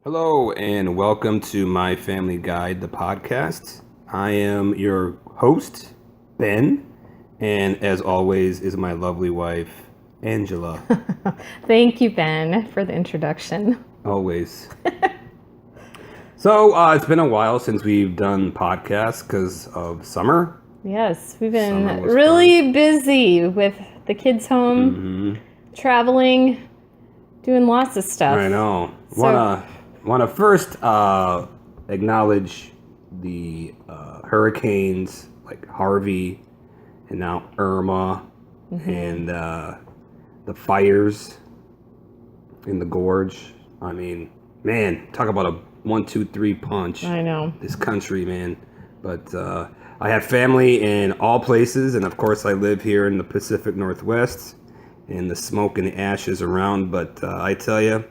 Hello and welcome to My Family Guide, the podcast. I am your host, Ben, and as always is my lovely wife, Angela. Thank you, Ben, for the introduction. Always. So it's been a while since we've done podcasts because of summer. Yes, we've been really busy with the kids home, traveling, doing lots of stuff. I know. Want to first acknowledge the hurricanes like Harvey and now Irma and the fires in the gorge. I mean, man, talk about a 1, 2, 3 punch. I know. This country, man. But I have family in all places, and of course I live here in the Pacific Northwest, and the smoke and the ashes around. But I tell you,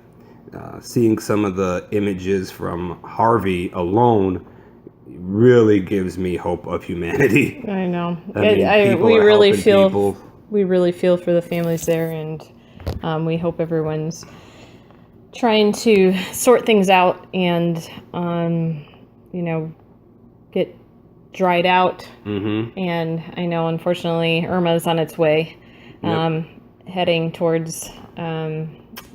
seeing some of the images from Harvey alone really gives me hope of humanity. I know. We really feel for the families there, and we hope everyone's trying to sort things out and get dried out. And I know, unfortunately, Irma is on its way, heading towards.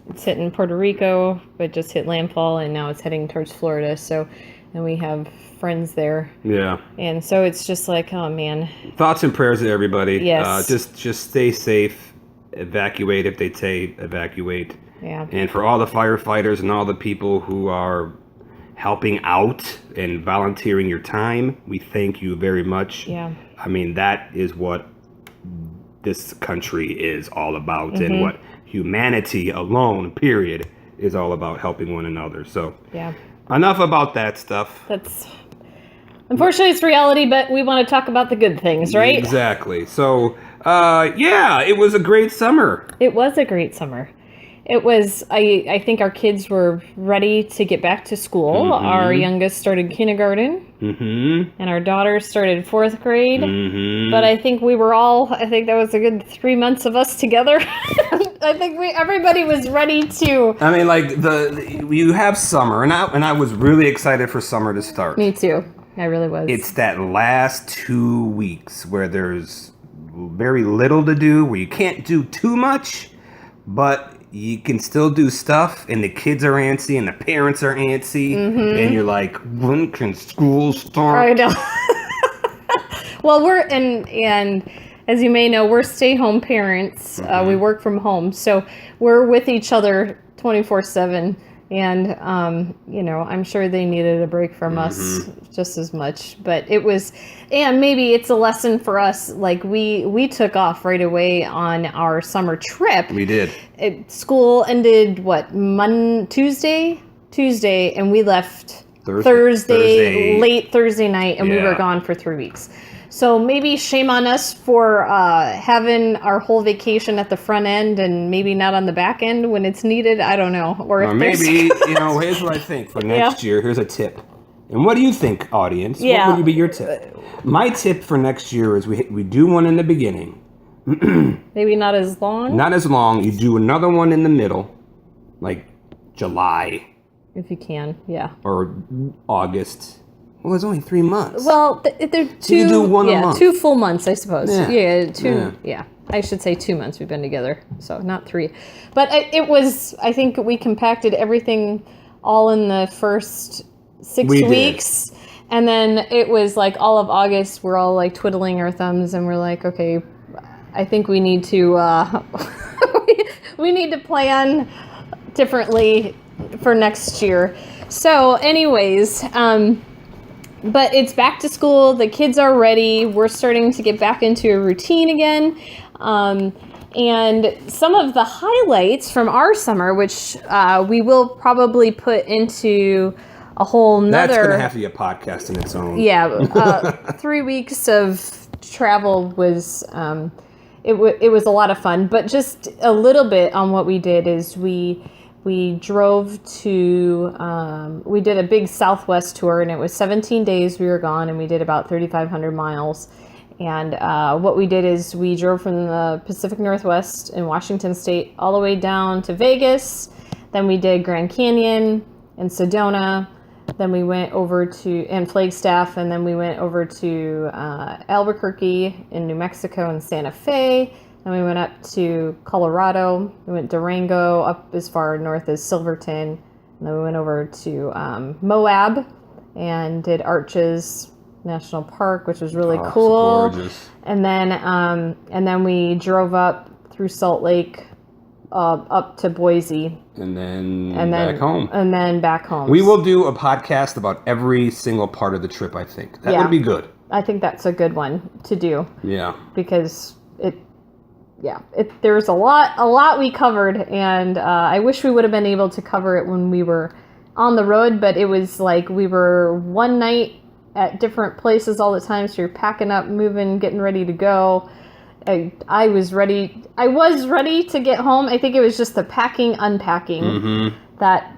It's hitting Puerto Rico, but just hit landfall, and now it's heading towards Florida. So, and we have friends there. Yeah. And so it's just like, oh man. Thoughts and prayers to everybody. Yes. Just stay safe. Evacuate if they say evacuate. Yeah. And for all the firefighters and all the people who are helping out and volunteering your time, we thank you very much. Yeah. I mean, that is what this country is all about, and what humanity alone, period, is all about, helping one another. So yeah, enough about that stuff. That's unfortunately it's reality, but we want to talk about the good things, right? Exactly. So it was a great summer. It was a great summer. It was, I think our kids were ready to get back to school. Our youngest started kindergarten, and our daughter started 4th grade. But I think that was a good 3 months of us together. I think everybody was ready to. I mean, like you have summer, and I was really excited for summer to start. Me too. I really was. It's that last 2 weeks where there's very little to do, where you can't do too much, but you can still do stuff, and the kids are antsy, and the parents are antsy, and you're like, when can school start? I know. Well, and as you may know, we're stay-home parents. We work from home, so we're with each other 24/7. And, I'm sure they needed a break from us just as much. But it was, and maybe it's a lesson for us. Like, we took off right away on our summer trip. We did. School ended, Tuesday? Tuesday, and we left Thursday, late Thursday night, and we were gone for 3 weeks. So maybe shame on us for having our whole vacation at the front end and maybe not on the back end when it's needed. I don't know. Or maybe, here's what I think for next year. Here's a tip. And what do you think, audience? Yeah. What would be your tip? My tip for next year is we do one in the beginning. Maybe not as long? Not as long. You do another one in the middle, like July. If you can, yeah. Or August. Well, it's only 3 months. Well, they're 2. So you do one a month. 2 full months, I suppose. Yeah. 2. Yeah. I should say 2 months we've been together, so not 3. But it was. I think we compacted everything all in the first 6 weeks, and then it was like all of August. We're all like twiddling our thumbs, and we're like, okay, I think we need to we need to plan differently for next year. So, anyways. But it's back to school. The kids are ready. We're starting to get back into a routine again. And some of the highlights from our summer, which we will probably put into a whole nother... That's going to have to be a podcast in its own. Yeah. 3 weeks of travel was... It was a lot of fun. But just a little bit on what we did is we drove to, we did a big Southwest tour, and it was 17 days we were gone, and we did about 3,500 miles. And what we did is we drove from the Pacific Northwest in Washington State all the way down to Vegas. Then we did Grand Canyon, in Sedona. Then we went over to Flagstaff, and then we went over to Albuquerque in New Mexico and Santa Fe. Then we went up to Colorado. We went Durango, up as far north as Silverton. And then we went over to Moab and did Arches National Park, which was really cool. Gorgeous. And then we drove up through Salt Lake, up to Boise, and then back home. And then back home. We will do a podcast about every single part of the trip, I think. That would be good. I think that's a good one to do. Yeah. Because there's a lot we covered, and I wish we would have been able to cover it when we were on the road, but it was like we were one night at different places all the time, so you're packing up, moving, getting ready to go. I was ready to get home. I think it was just the packing, unpacking that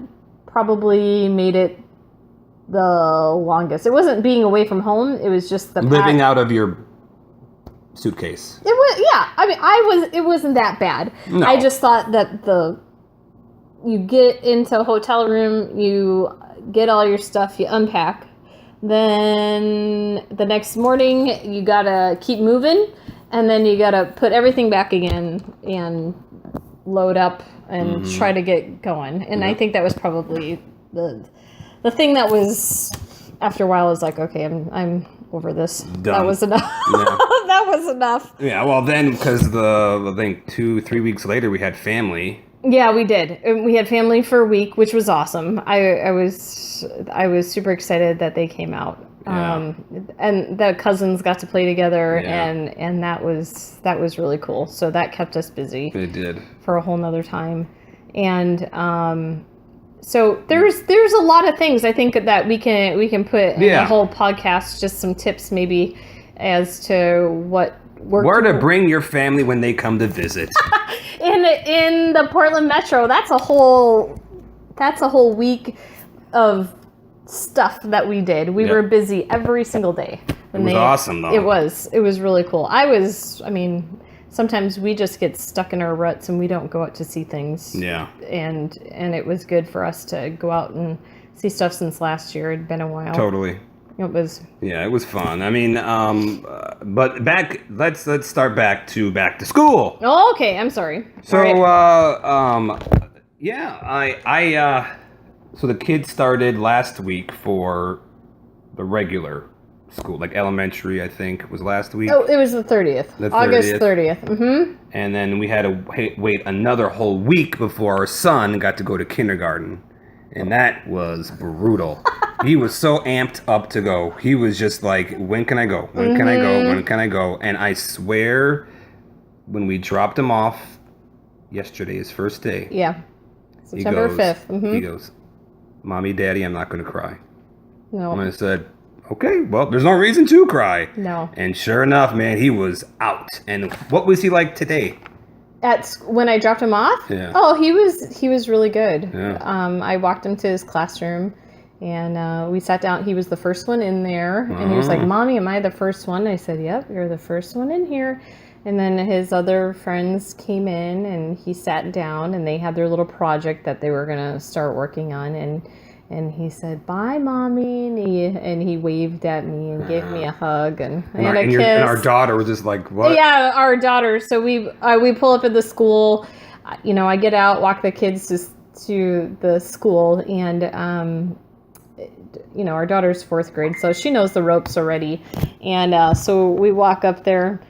probably made it the longest. It wasn't being away from home. It was just the living out of your suitcase. It was, yeah. I mean, it wasn't that bad. No. I just thought that you get into a hotel room, you get all your stuff, you unpack. Then the next morning, you gotta keep moving. And then you gotta put everything back again and load up and try to get going. And I think that was probably the thing that was, after a while, I was like, okay, I'm over this. Done. That was enough. Yeah. That was enough. Yeah, well then, because I think 2-3 weeks later we had family. Yeah, we did. We had family for a week, which was awesome. I was super excited that they came out. Yeah. And the cousins got to play together, Yeah. and that was really cool. So that kept us busy. It did. For a whole nother time. And so there's a lot of things I think that we can put in the whole podcast, just some tips maybe as to what worked. Where to bring your family when they come to visit. in the Portland Metro, that's a whole week of stuff that we did. We were busy every single day. It was awesome, though. It was really cool. Sometimes we just get stuck in our ruts and we don't go out to see things. Yeah. And it was good for us to go out and see stuff since last year. It'd been a while. Totally. It was. Yeah, it was fun. I mean, but let's start back to school. Oh, okay. I'm sorry. So, so the kids started last week for the regular school, like elementary, I think, was last week. Oh, it was the 30th. August 30th. Mm-hmm. And then we had to wait another whole week before our son got to go to kindergarten. And that was brutal. He was so amped up to go. He was just like, when can I go? When can I go? When can I go? And I swear, when we dropped him off yesterday, his first day. Yeah. September 5th. Mm-hmm. He goes, Mommy, Daddy, I'm not going to cry. No. And I said, okay, well, there's no reason to cry. No. And sure enough, man, he was out. And what was he like today? When I dropped him off? Yeah. Oh, he was really good. Yeah. I walked him to his classroom, and we sat down. He was the first one in there, and he was like, Mommy, am I the first one? I said, yep, you're the first one in here. And then his other friends came in, and he sat down, and they had their little project that they were going to start working on, and he said, bye, Mommy, and he waved at me and gave me a hug and a kiss. And our daughter was just like, what? Yeah, our daughter. So we pull up at the school. I get out, walk the kids to the school, and our daughter's 4th grade, so she knows the ropes already. And so we walk up there.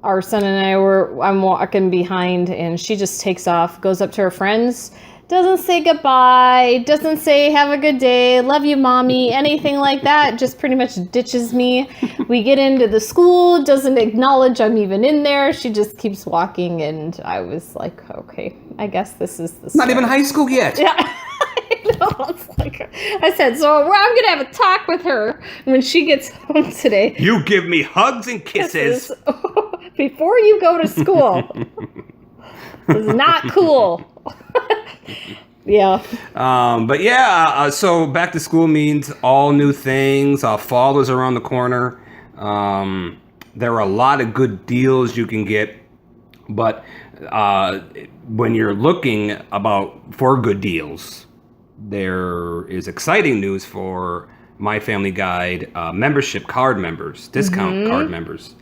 Our son and I'm walking behind, and she just takes off, goes up to her friends, doesn't say goodbye, doesn't say have a good day, love you, Mommy, anything like that, just pretty much ditches me. We get into the school, doesn't acknowledge I'm even in there. She just keeps walking, and I was like, okay, I guess this is the start. Not even high school yet. Yeah. I know. It's like, I said, so I'm going to have a talk with her when she gets home today. You give me hugs and kisses. Before you go to school. It's not cool. Yeah. So back to school means all new things. Fall is around the corner. There are a lot of good deals you can get, but when you're looking for good deals, there is exciting news for My Family Guide membership card members, discount card members.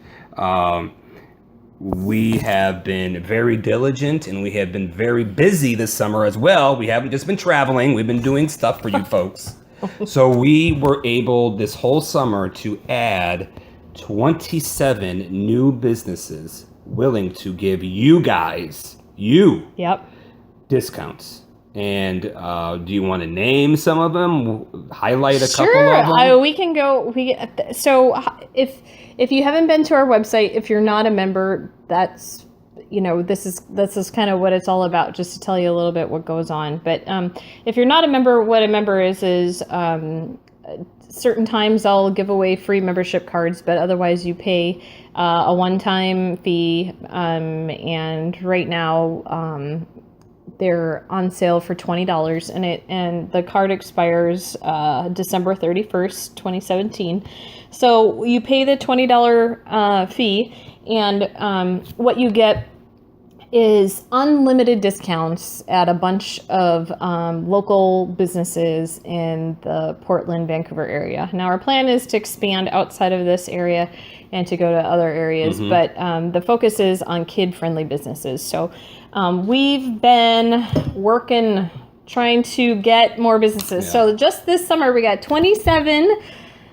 We have been very diligent and we have been very busy this summer as well. We haven't just been traveling. We've been doing stuff for you folks. So we were able this whole summer to add 27 new businesses willing to give you guys, discounts. And do you want to name some of them? Highlight a couple of them? Sure. We can go. So if you haven't been to our website, if you're not a member, that's this is kind of what it's all about. Just to tell you a little bit what goes on. But if you're not a member, what a member is certain times I'll give away free membership cards, but otherwise you pay a one-time fee. And right now. They're on sale for $20, and the card expires December 31st, 2017. So you pay the $20 fee, and what you get is unlimited discounts at a bunch of local businesses in the Portland, Vancouver area. Now our plan is to expand outside of this area and to go to other areas, but the focus is on kid-friendly businesses. So we've been working, trying to get more businesses. Yeah. So just this summer, we got 27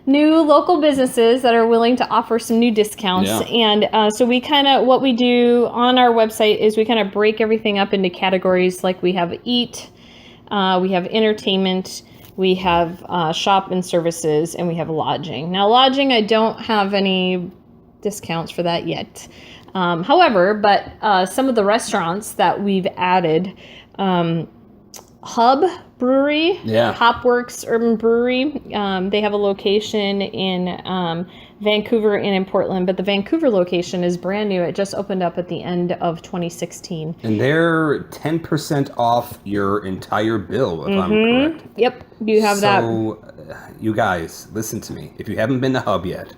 new local businesses that are willing to offer some new discounts. Yeah. And so we what we do on our website is we kind of break everything up into categories. Like we have eat, we have entertainment, we have shop and services, and we have lodging. Now lodging, I don't have any discounts for that yet. However, but some of the restaurants that we've added, Hub Brewery, Hopworks Urban Brewery, they have a location in Vancouver and in Portland, but the Vancouver location is brand new. It just opened up at the end of 2016. And they're 10% off your entire bill, if I'm correct. Yep, you have that. So, you guys, listen to me. If you haven't been to Hub yet,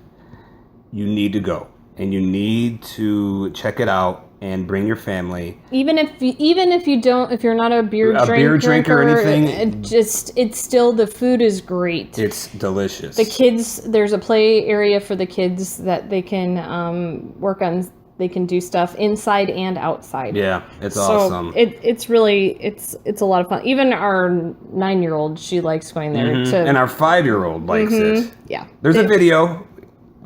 you need to go. And you need to check it out and bring your family. Even if you're not a beer drinker or anything, it's still, the food is great. It's delicious. The kids, there's a play area for the kids that they can work on. They can do stuff inside and outside. Yeah, it's awesome. It's really a lot of fun. Even our 9-year-old, she likes going there. And our 5-year-old likes it. Yeah. There's a video.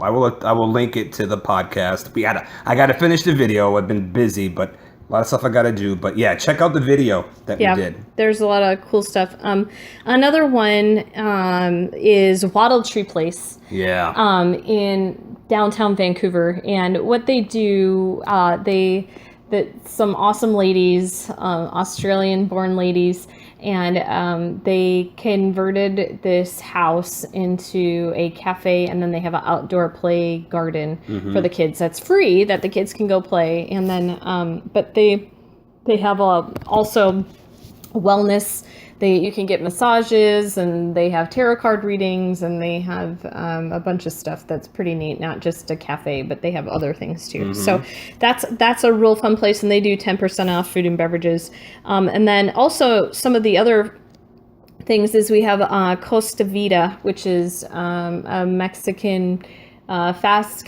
I will link it to the podcast. I got to finish the video. I've been busy, but a lot of stuff I got to do. But yeah, check out the video that we did. There's a lot of cool stuff. Another one is Wattle Tree Place. Yeah. In downtown Vancouver, and what they do, some awesome ladies, Australian-born ladies. And they converted this house into a cafe, and then they have an outdoor play garden for the kids. That's free, that the kids can go play. And then, but they have also wellness. You can get massages, and they have tarot card readings, and they have a bunch of stuff that's pretty neat. Not just a cafe, but they have other things too. So that's a real fun place, and they do 10% off food and beverages. And then also some of the other things is we have Costa Vida, which is a Mexican fast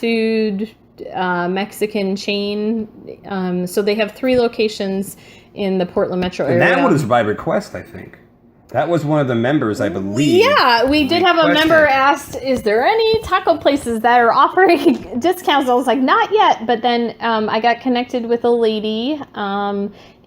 food Mexican chain. So they have 3 locations in the Portland metro area. And that one was by request, I think. That was one of the members, I believe. Yeah, we did have a member asked, is there any taco places that are offering discounts? I was like, not yet. But then I got connected with a lady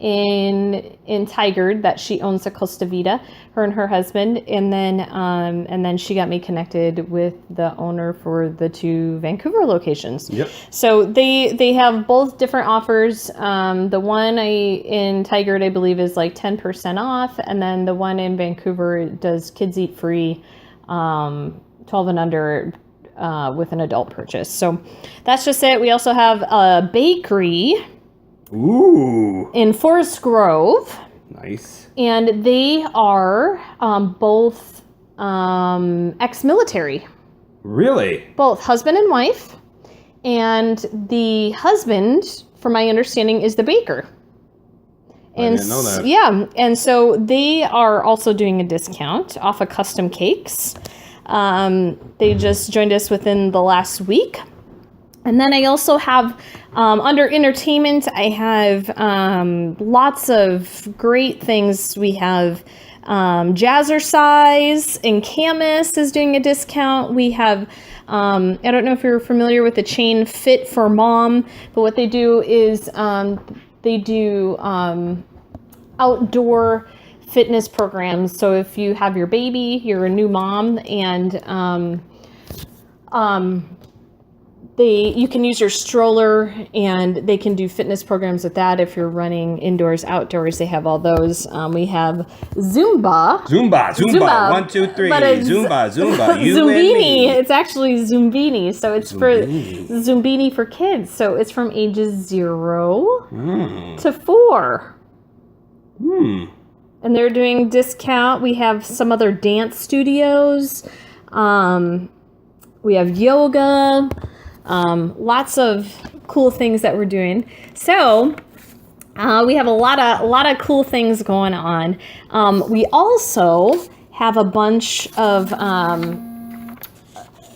in Tigard that she owns a Costa Vida, her and her husband. And then she got me connected with the owner for the 2 Vancouver locations. Yep. So they have both different offers. The one in Tigard, I believe, is like 10% off. And then the one in Vancouver does kids eat free, 12 and under, with an adult purchase. So that's just it. We also have a bakery. Ooh. In Forest Grove. Nice. And they are both ex-military. Really? Both husband and wife. And the husband, from my understanding, is the baker. And didn't know that. Yeah, and so they are also doing a discount off of custom cakes. They just joined us within the last week. And then I also have, under entertainment, I have lots of great things. We have Jazzercise and Camus is doing a discount. We have, I don't know if you're familiar with the chain Fit for Mom, but what they do is they do outdoor fitness programs. So if you have your baby, you're a new mom, and you can use your stroller, and they can do fitness programs with that. If you're running indoors, outdoors, they have all those. We have Zumba. 1, 2, 3. Zumba. You Zumbini. and me. It's actually Zumbini. So it's Zumbini. for Zumbini for kids. So it's from ages 0 to 4. And they're doing discount. We have some other dance studios. We have yoga. Lots of cool things that we're doing. So we have a lot of cool things going on. We also have a bunch of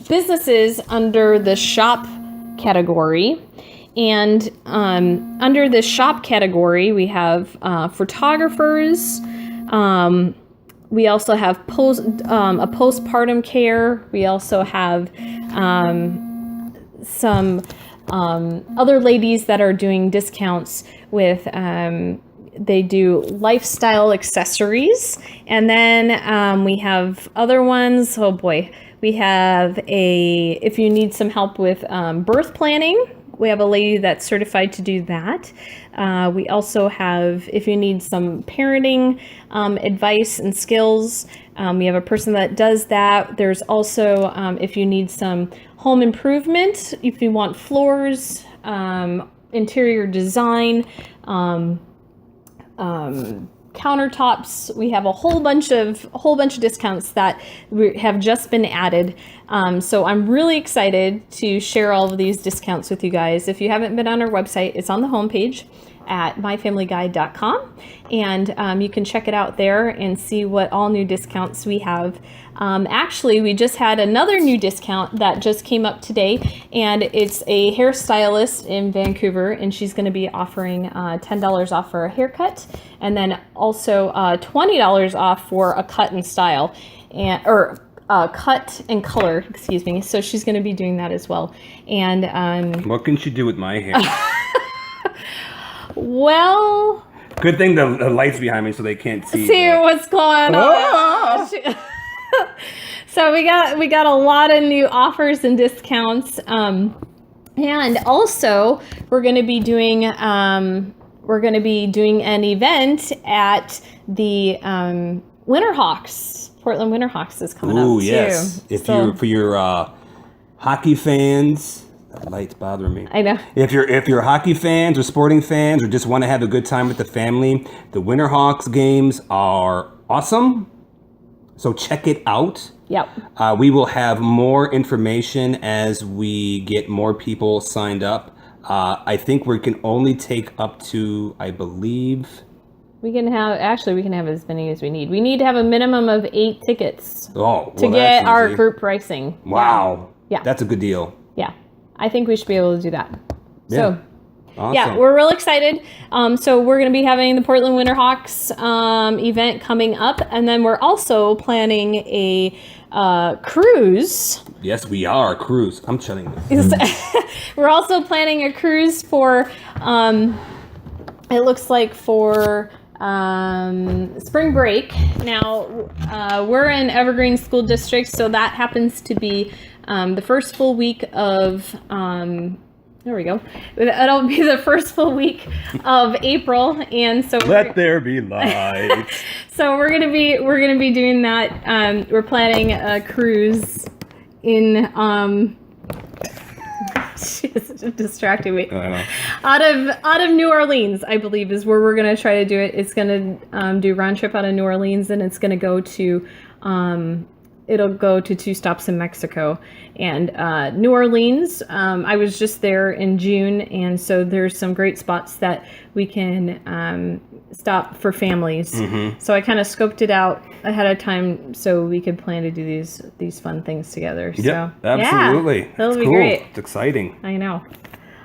businesses under the shop category. And under the shop category, we have photographers. We also have a postpartum care. We also have some other ladies that are doing discounts with, they do lifestyle accessories. And then we have other ones. Oh boy. We have if you need some help with birth planning, we have a lady that's certified to do that. We also have, if you need some parenting advice and skills, we have a person that does that. There's also, if you need some home improvement, if you want floors, interior design, countertops, we have a whole bunch of discounts that have just been added. So I'm really excited to share all of these discounts with you guys. If you haven't been on our website, it's on the homepage at myfamilyguide.com, and you can check it out there and see what all new discounts we have. Actually, we just had another new discount that just came up today, and it's a hairstylist in Vancouver, and she's going to be offering $10 off for a haircut, and then also $20 off for a cut and style, cut and color, excuse me. So she's going to be doing that as well. And what can she do with my hair? Well, good thing the light's behind me so they can't see what's going on. So we got a lot of new offers and discounts, and also we're going to be doing an event at the Winterhawks. Portland Winterhawks is coming up too. Yes. For your hockey fans. That light's bothering me. I know. If you're hockey fans or sporting fans or just want to have a good time with the family, the Winterhawks games are awesome. So check it out. Yep. We will have more information as we get more people signed up. I think we can only take up to, I believe. We can have as many as we need. We need to have a minimum of 8 tickets to get our group pricing. Wow. Yeah. That's a good deal. Yeah. I think we should be able to do that. Yeah. So, awesome. Yeah, we're real excited. So we're going to be having the Portland Winterhawks event coming up, and then we're also planning a cruise. Yes, we are. Cruise. I'm chilling this. We're also planning a cruise for, it looks like for spring break. Now, we're in Evergreen School District, so that happens to be the first full week of, there we go. It'll be the first full week of April, and so let there be light. So we're gonna be doing that. We're planning a cruise in she's distracting me. Out of New Orleans, I believe, is where we're gonna try to do it. It's gonna do round trip out of New Orleans, and it's gonna go to it'll go to 2 stops in Mexico. And New Orleans, I was just there in June, and so there's some great spots that we can stop for families. So I kind of scoped it out ahead of time so we could plan to do these fun things together. Yep, So absolutely. yeah, that'll be cool. great. It's exciting. I know.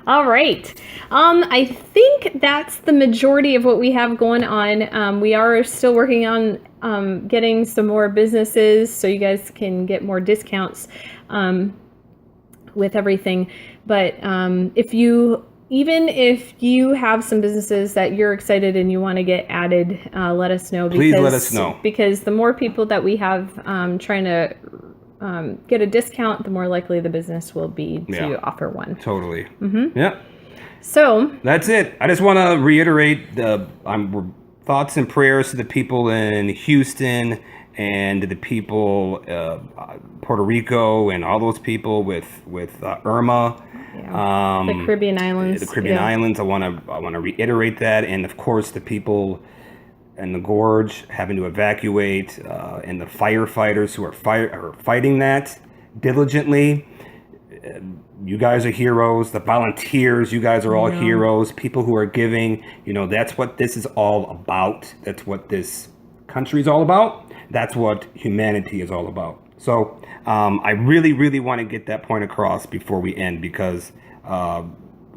All right. I think that's the majority of what we have going on. We are still working on getting some more businesses so you guys can get more discounts with everything. But even if you have some businesses that you're excited and you want to get added, let us know. Please let us know. Because the more people that we have trying to get a discount, the more likely the business will be to offer one. Totally. Yeah. So that's it. I just want to reiterate thoughts and prayers to the people in Houston and to the people Puerto Rico and all those people with Irma. Yeah. The Caribbean islands. The Caribbean islands. I want to reiterate that, and of course the people in the gorge having to evacuate, and the firefighters who are fighting that diligently. You guys are heroes. The volunteers, you guys are all heroes. People who are giving, that's what this is all about. That's what this country is all about. That's what humanity is all about. So I really, really want to get that point across before we end, because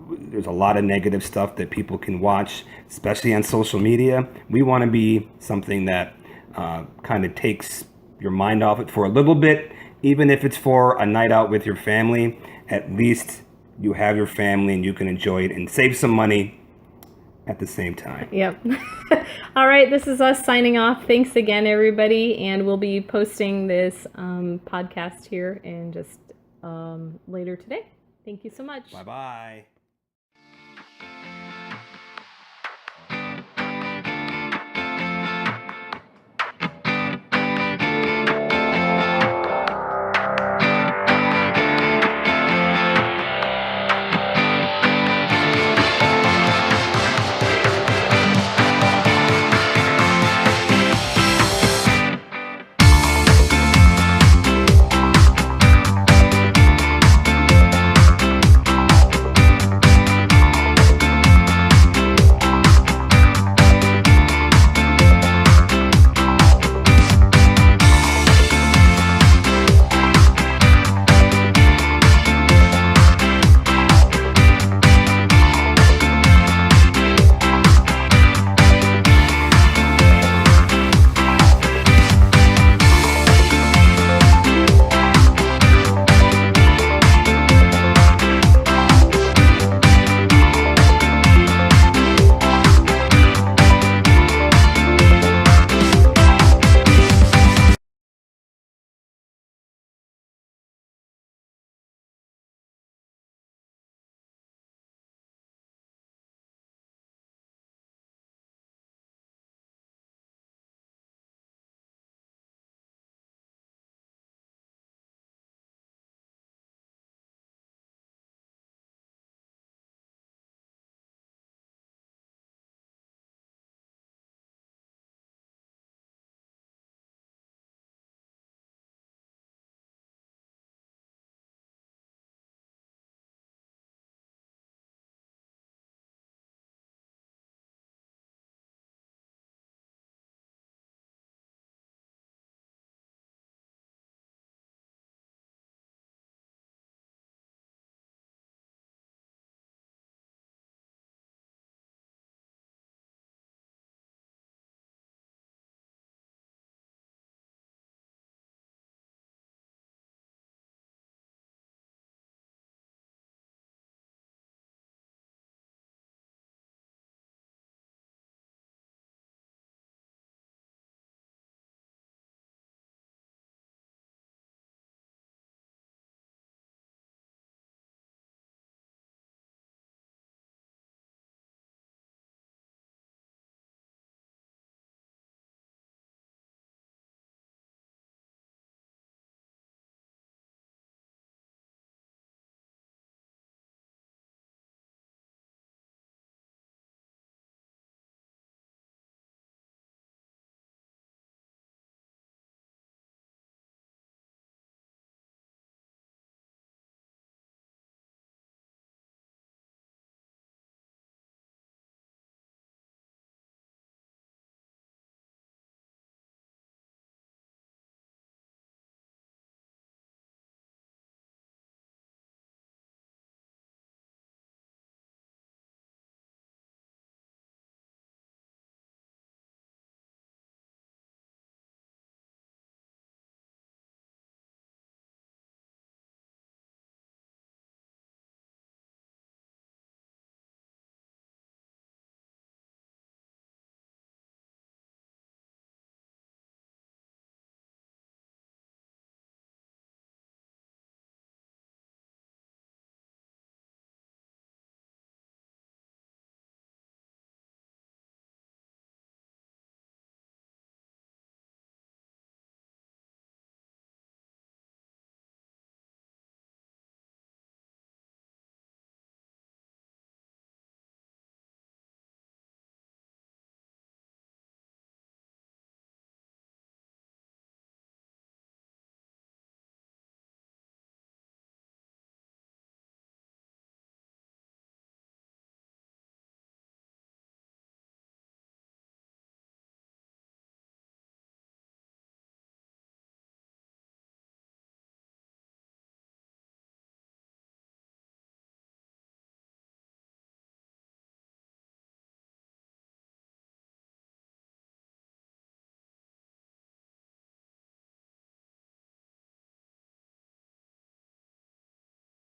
there's a lot of negative stuff that people can watch, especially on social media. We want to be something that kind of takes your mind off it for a little bit, even if it's for a night out with your family. At least you have your family and you can enjoy it and save some money at the same time. Yep. All right, this is us signing off. Thanks again, everybody, and we'll be posting this podcast here in just later today. Thank you so much. Bye-bye.